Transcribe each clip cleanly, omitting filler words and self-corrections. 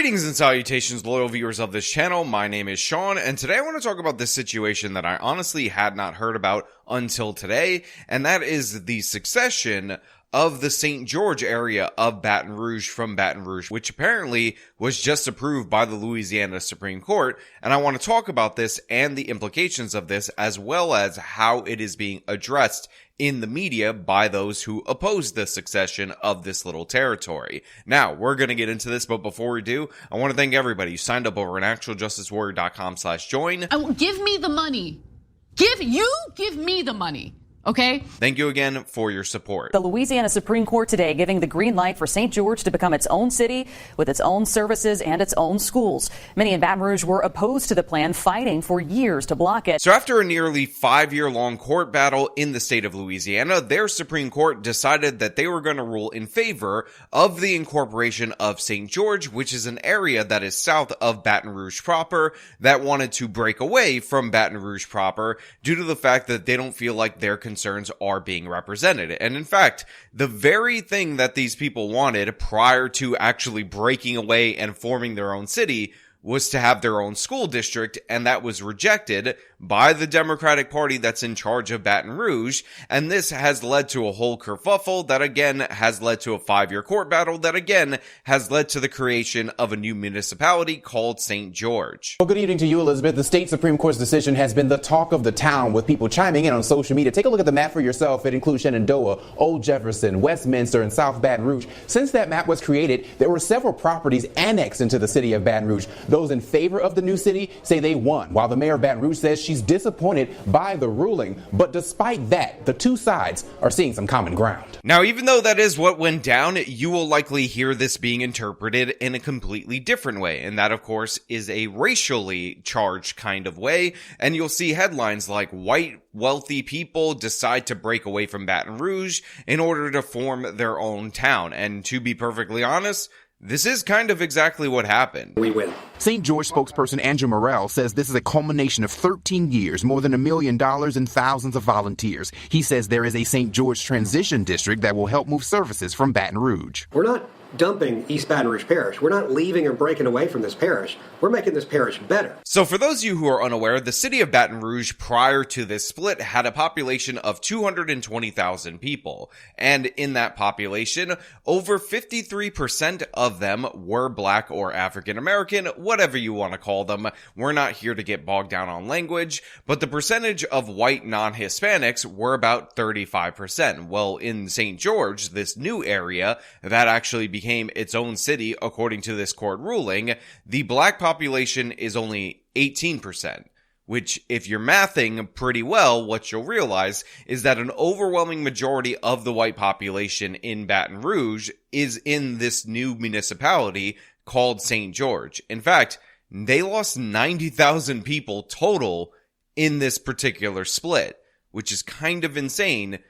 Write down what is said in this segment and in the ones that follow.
Greetings and salutations, loyal viewers of this channel. My name is Sean, and today I want to talk about this situation that I honestly had not heard about until today, and that is the succession of the St. George area of Baton Rouge from Baton Rouge, which apparently was just approved by the Louisiana Supreme Court. And I want to talk about this and the implications of this, as well as how it is being addressed in the media by those who oppose the succession of this little territory. Now, we're going to get into this, but before we do, I want to thank everybody who signed up over at actualjusticewarrior.com/join. Give me the money. Give me the money. Okay. Thank you again for your support. The Louisiana Supreme Court today giving the green light for St. George to become its own city with its own services and its own schools. Many in Baton Rouge were opposed to the plan, fighting for years to block it. So after a nearly 5-year-long court battle in the state of Louisiana, their Supreme Court decided that they were going to rule in favor of the incorporation of St. George, which is an area that is south of Baton Rouge proper, that wanted to break away from Baton Rouge proper due to the fact that they don't feel like their concerns are being represented. And in fact, the very thing that these people wanted prior to actually breaking away and forming their own city was to have their own school district, and that was rejected by the Democratic Party that's in charge of Baton Rouge, and this has led to a whole kerfuffle that again has led to a 5-year court battle that again has led to the creation of a new municipality called St. George. Well, good evening to you, Elizabeth. The state Supreme Court's decision has been the talk of the town, with people chiming in on social media. Take a look at the map for yourself. It includes Shenandoah, Old Jefferson, Westminster, and South Baton Rouge. Since that map was created, there were several properties annexed into the city of Baton Rouge. Those in favor of the new city say they won, while the mayor of Baton Rouge says she's disappointed by the ruling. But despite that, the two sides are seeing some common ground. Now, even though that is what went down, you will likely hear this being interpreted in a completely different way. And that, of course, is a racially charged kind of way. And you'll see headlines like white wealthy people decide to break away from Baton Rouge in order to form their own town. And to be perfectly honest, this is kind of exactly what happened. We win. St. George spokesperson Andrew Morrell says this is a culmination of 13 years, more than $1 million, and thousands of volunteers. He says there is a St. George transition district that will help move services from Baton Rouge. We're not dumping East Baton Rouge Parish. We're not leaving or breaking away from this parish. We're making this parish better. So for those of you who are unaware, the city of Baton Rouge prior to this split had a population of 220,000 people. And in that population, over 53% of them were Black or African American, whatever you want to call them. We're not here to get bogged down on language, but the percentage of white non-Hispanics were about 35%. Well, in St. George, this new area that actually became its own city, according to this court ruling, the Black population is only 18%. Which, if you're mathing pretty well, what you'll realize is that an overwhelming majority of the white population in Baton Rouge is in this new municipality called St. George. In fact, they lost 90,000 people total in this particular split, which is kind of insane.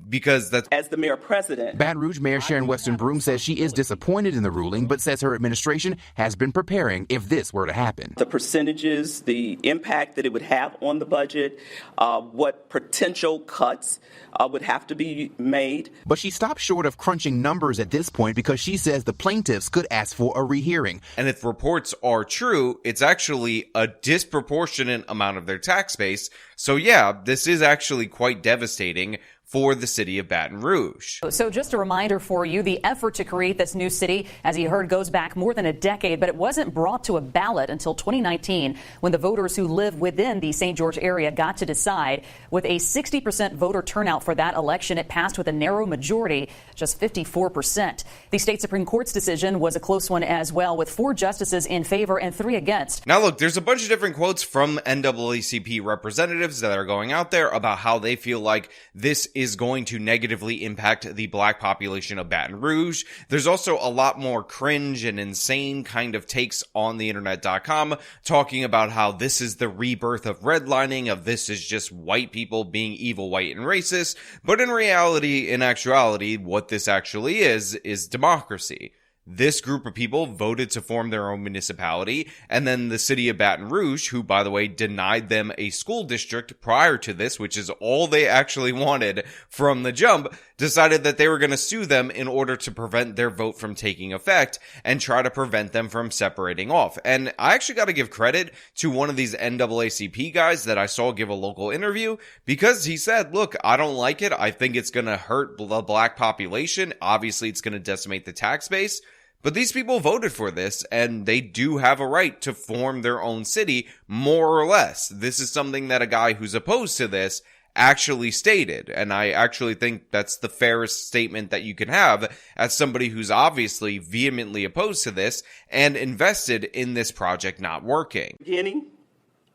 Because that's as the mayor president. Baton Rouge Mayor Sharon Weston Broome says she is disappointed in the ruling, but says her administration has been preparing if this were to happen. The percentages, the impact that it would have on the budget, what potential cuts would have to be made. But she stopped short of crunching numbers at this point because she says the plaintiffs could ask for a rehearing. And if reports are true, it's actually a disproportionate amount of their tax base. So yeah, this is actually quite devastating for the city of Baton Rouge. So just a reminder for you, the effort to create this new city, as you heard, goes back more than a decade, but it wasn't brought to a ballot until 2019 when the voters who live within the St. George area got to decide. With a 60% voter turnout for that election, it passed with a narrow majority, just 54%. The state Supreme Court's decision was a close one as well, with 4 justices in favor and 3 against. Now look, there's a bunch of different quotes from NAACP representatives that are going out there about how they feel like this is going to negatively impact the Black population of Baton Rouge. There's also a lot more cringe and insane kind of takes on the internet.com talking about how this is the rebirth of redlining, of this is just white people being evil, white, and racist. But in reality, in actuality, what this actually is democracy. This group of people voted to form their own municipality, and then the city of Baton Rouge, who, by the way, denied them a school district prior to this, which is all they actually wanted from the jump, decided that they were going to sue them in order to prevent their vote from taking effect and try to prevent them from separating off. And I actually got to give credit to one of these NAACP guys that I saw give a local interview, because he said, look, I don't like it. I think it's going to hurt the black population. Obviously, it's going to decimate the tax base. But these people voted for this, and they do have a right to form their own city, more or less. This is something that a guy who's opposed to this actually stated, and I actually think that's the fairest statement that you can have as somebody who's obviously vehemently opposed to this and invested in this project not working. Beginning,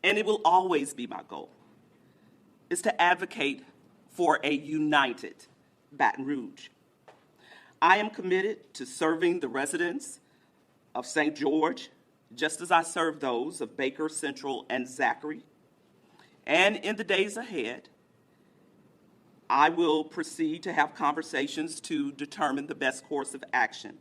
and it will always be my goal, is to advocate for a united Baton Rouge. I am committed to serving the residents of St. George just as I serve those of Baker, Central, and Zachary. And in the days ahead, I will proceed to have conversations to determine the best course of action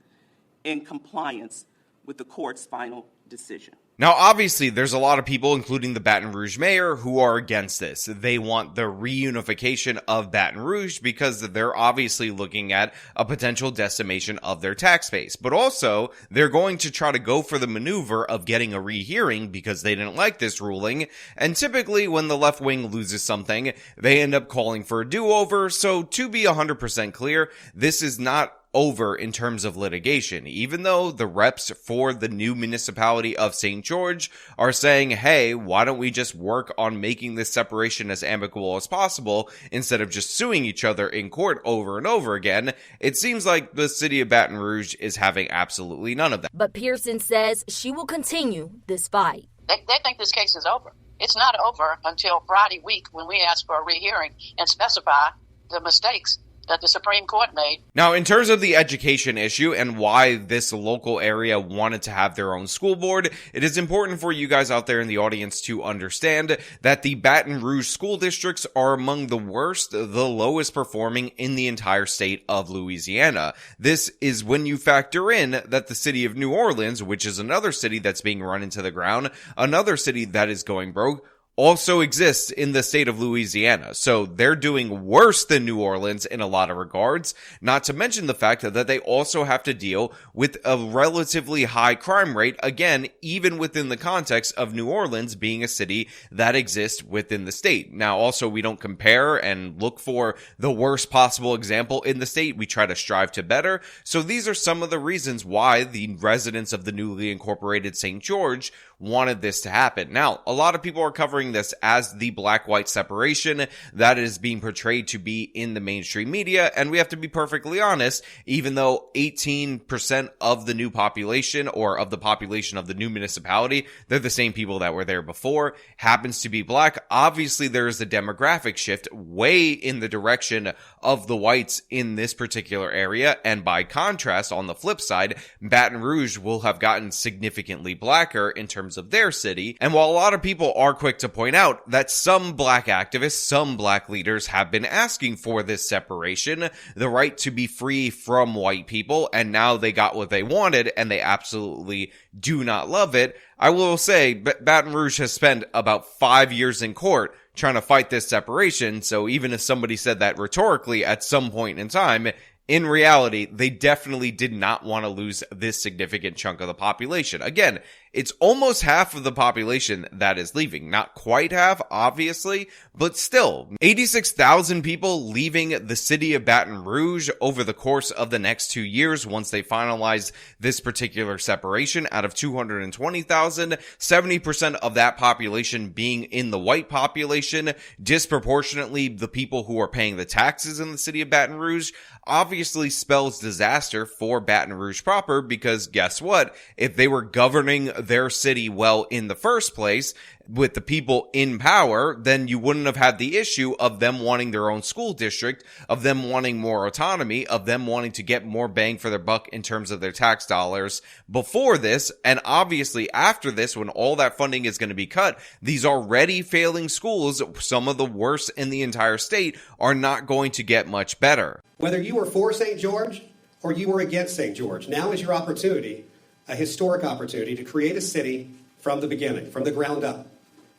in compliance with the court's final decision. Now, obviously, there's a lot of people, including the Baton Rouge mayor, who are against this. They want the reunification of Baton Rouge because they're obviously looking at a potential decimation of their tax base. But also, they're going to try to go for the maneuver of getting a rehearing because they didn't like this ruling. And typically, when the left wing loses something, they end up calling for a do-over. So, to be 100% clear, this is not over in terms of litigation, even though the reps for the new municipality of St. George are saying, hey, why don't we just work on making this separation as amicable as possible instead of just suing each other in court over and over again. It seems like the city of Baton Rouge is having absolutely none of that. But Pearson says she will continue this fight. They think this case is over. It's not over until Friday week when we ask for a rehearing and specify the mistakes that the Supreme Court made. Now, in terms of the education issue and why this local area wanted to have their own school board, it is important for you guys out there in the audience to understand that the Baton Rouge school districts are among the worst, the lowest performing in the entire state of Louisiana. This is when you factor in that the city of New Orleans, which is another city that's being run into the ground, another city that is going broke, also exists in the state of Louisiana. So they're doing worse than New Orleans in a lot of regards, not to mention the fact that they also have to deal with a relatively high crime rate, again, even within the context of New Orleans being a city that exists within the state. Now, also, we don't compare and look for the worst possible example in the state. We try to strive to better. So these are some of the reasons why the residents of the newly incorporated St. George wanted this to happen. Now, a lot of people are covering this as the black-white separation that is being portrayed to be in the mainstream media, and we have to be perfectly honest, even though 18% of the new population, or of the population of the new municipality, they're the same people that were there before, happens to be black, obviously there is a demographic shift way in the direction of the whites in this particular area, and by contrast, on the flip side, Baton Rouge will have gotten significantly blacker in terms of their city. And while a lot of people are quick to point out that some black activists, some black leaders have been asking for this separation, the right to be free from white people, and now they got what they wanted and they absolutely do not love it, I will say Baton Rouge has spent about 5 years in court trying to fight this separation. So even if somebody said that rhetorically at some point in time, in reality, they definitely did not want to lose this significant chunk of the population. Again, it's almost half of the population that is leaving. Not quite half, obviously, but still. 86,000 people leaving the city of Baton Rouge over the course of the next 2 years once they finalize this particular separation out of 220,000. 70% of that population being in the white population, disproportionately the people who are paying the taxes in the city of Baton Rouge, obviously spells disaster for Baton Rouge proper, because guess what? If they were governing their city well in the first place with the people in power, then you wouldn't have had the issue of them wanting their own school district, of them wanting more autonomy, of them wanting to get more bang for their buck in terms of their tax dollars before this. And obviously after this, when all that funding is going to be cut, these already failing schools, some of the worst in the entire state, are not going to get much better. Whether you were for St. George or you were against St. George, now is your opportunity, a historic opportunity, to create a city from the beginning, from the ground up.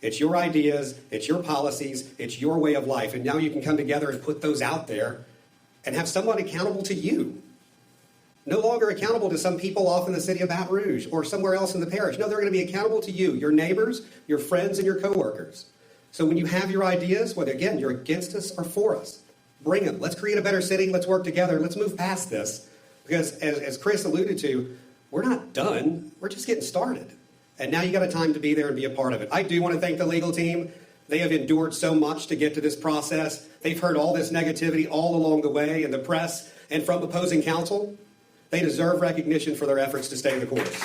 It's your ideas, it's your policies, it's your way of life, and now you can come together and put those out there and have someone accountable to you. No longer accountable to some people off in the city of Baton Rouge or somewhere else in the parish. No, they're going to be accountable to you, your neighbors, your friends, and your coworkers. So when you have your ideas, whether, again, you're against us or for us, bring them. Let's create a better city. Let's work together. Let's move past this. Because as Chris alluded to, we're not done. We're just getting started. And now you got a time to be there and be a part of it. I do want to thank the legal team. They have endured so much to get to this process. They've heard all this negativity all along the way in the press and from opposing counsel. They deserve recognition for their efforts to stay the course.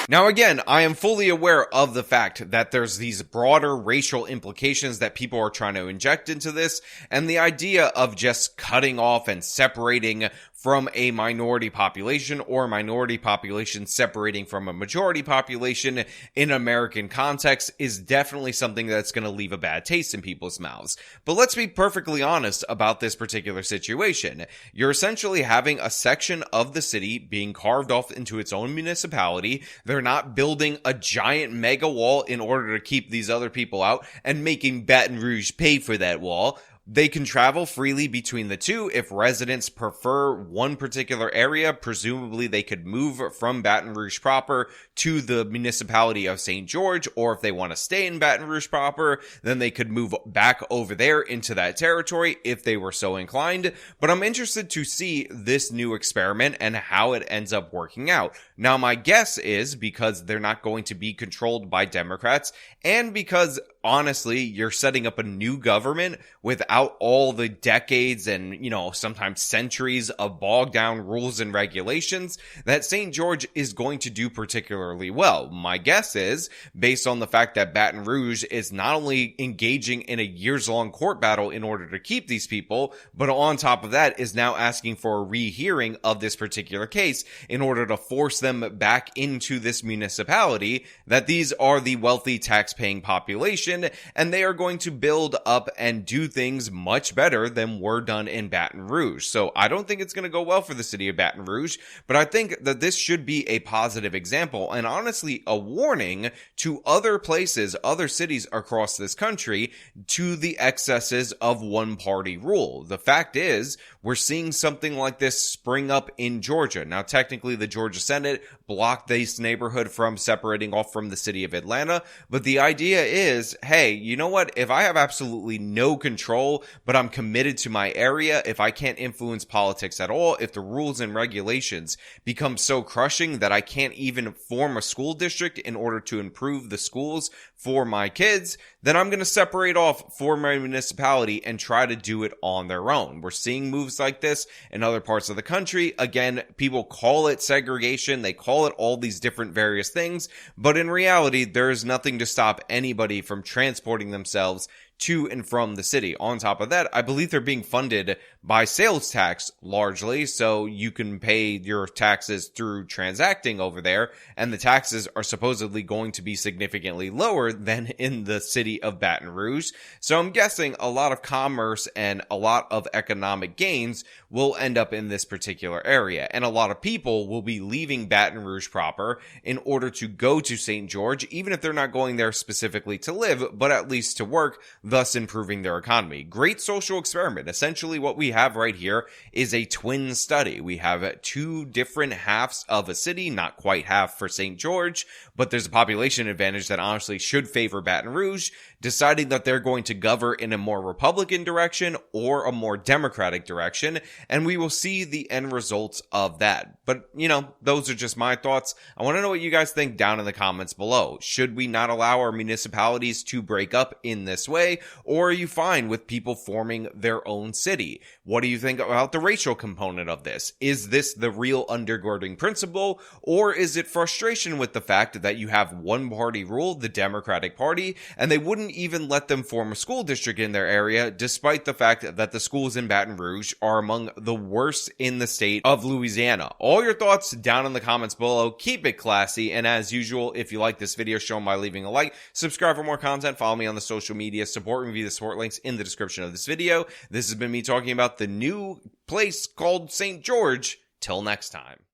Now again, I am fully aware of the fact that there's these broader racial implications that people are trying to inject into this, and the idea of just cutting off and separating from a minority population or minority population separating from a majority population in American context is definitely something that's going to leave a bad taste in people's mouths. But let's be perfectly honest about this particular situation. You're essentially having a section of the city being carved off into its own municipality. They're not building a giant mega wall in order to keep these other people out and making Baton Rouge pay for that wall. They can travel freely between the two. If residents prefer one particular area, presumably they could move from Baton Rouge proper to the municipality of St. George, or if they want to stay in Baton Rouge proper, then they could move back over there into that territory if they were so inclined. But I'm interested to see this new experiment and how it ends up working out. Now, my guess is because they're not going to be controlled by Democrats, and because honestly, you're setting up a new government without all the decades and, sometimes centuries of bogged down rules and regulations, that St. George is going to do particularly well. My guess is, based on the fact that Baton Rouge is not only engaging in a years-long court battle in order to keep these people, but on top of that is now asking for a rehearing of this particular case in order to force them back into this municipality, that these are the wealthy tax-paying population, and they are going to build up and do things much better than were done in Baton Rouge. So I don't think it's going to go well for the city of Baton Rouge, but I think that this should be a positive example and honestly a warning to other places, other cities across this country to the excesses of one-party rule. The fact is, we're seeing something like this spring up in Georgia. Now, technically, the Georgia Senate blocked this neighborhood from separating off from the city of Atlanta, but the idea is, hey, you know what? If I have absolutely no control, but I'm committed to my area, if I can't influence politics at all, if the rules and regulations become so crushing that I can't even form a school district in order to improve the schools for my kids, then I'm going to separate off for my municipality and try to do it on their own. We're seeing moves like this in other parts of the country. Again, people call it segregation. They call it all these different various things, but in reality, there is nothing to stop anybody from transporting themselves to and from the city. On top of that, I believe they're being funded by sales tax largely, so you can pay your taxes through transacting over there, and the taxes are supposedly going to be significantly lower than in the city of Baton Rouge. So I'm guessing a lot of commerce and a lot of economic gains will end up in this particular area, and a lot of people will be leaving Baton Rouge proper in order to go to St. George, even if they're not going there specifically to live, but at least to work, thus improving their economy. Great social experiment. Essentially what we have right here is a twin study. We have two different halves of a city, not quite half for St. George, but there's a population advantage that honestly should favor Baton Rouge, deciding that they're going to govern in a more Republican direction or a more Democratic direction, and we will see the end results of that. But, those are just my thoughts. I want to know what you guys think down in the comments below. Should we not allow our municipalities to break up in this way, or are you fine with people forming their own city? What do you think about the racial component of this? Is this the real undergirding principle, or is it frustration with the fact that you have one party rule, the Democratic Party, and they wouldn't even let them form a school district in their area, despite the fact that the schools in Baton Rouge are among the worst in the state of Louisiana? All your thoughts down in the comments below. Keep it classy, and as usual, if you like this video, show them by leaving a like, subscribe for more content, follow me on the social media, support me via the support links in the description of this video. This has been me talking about the new place called St. George. Till next time.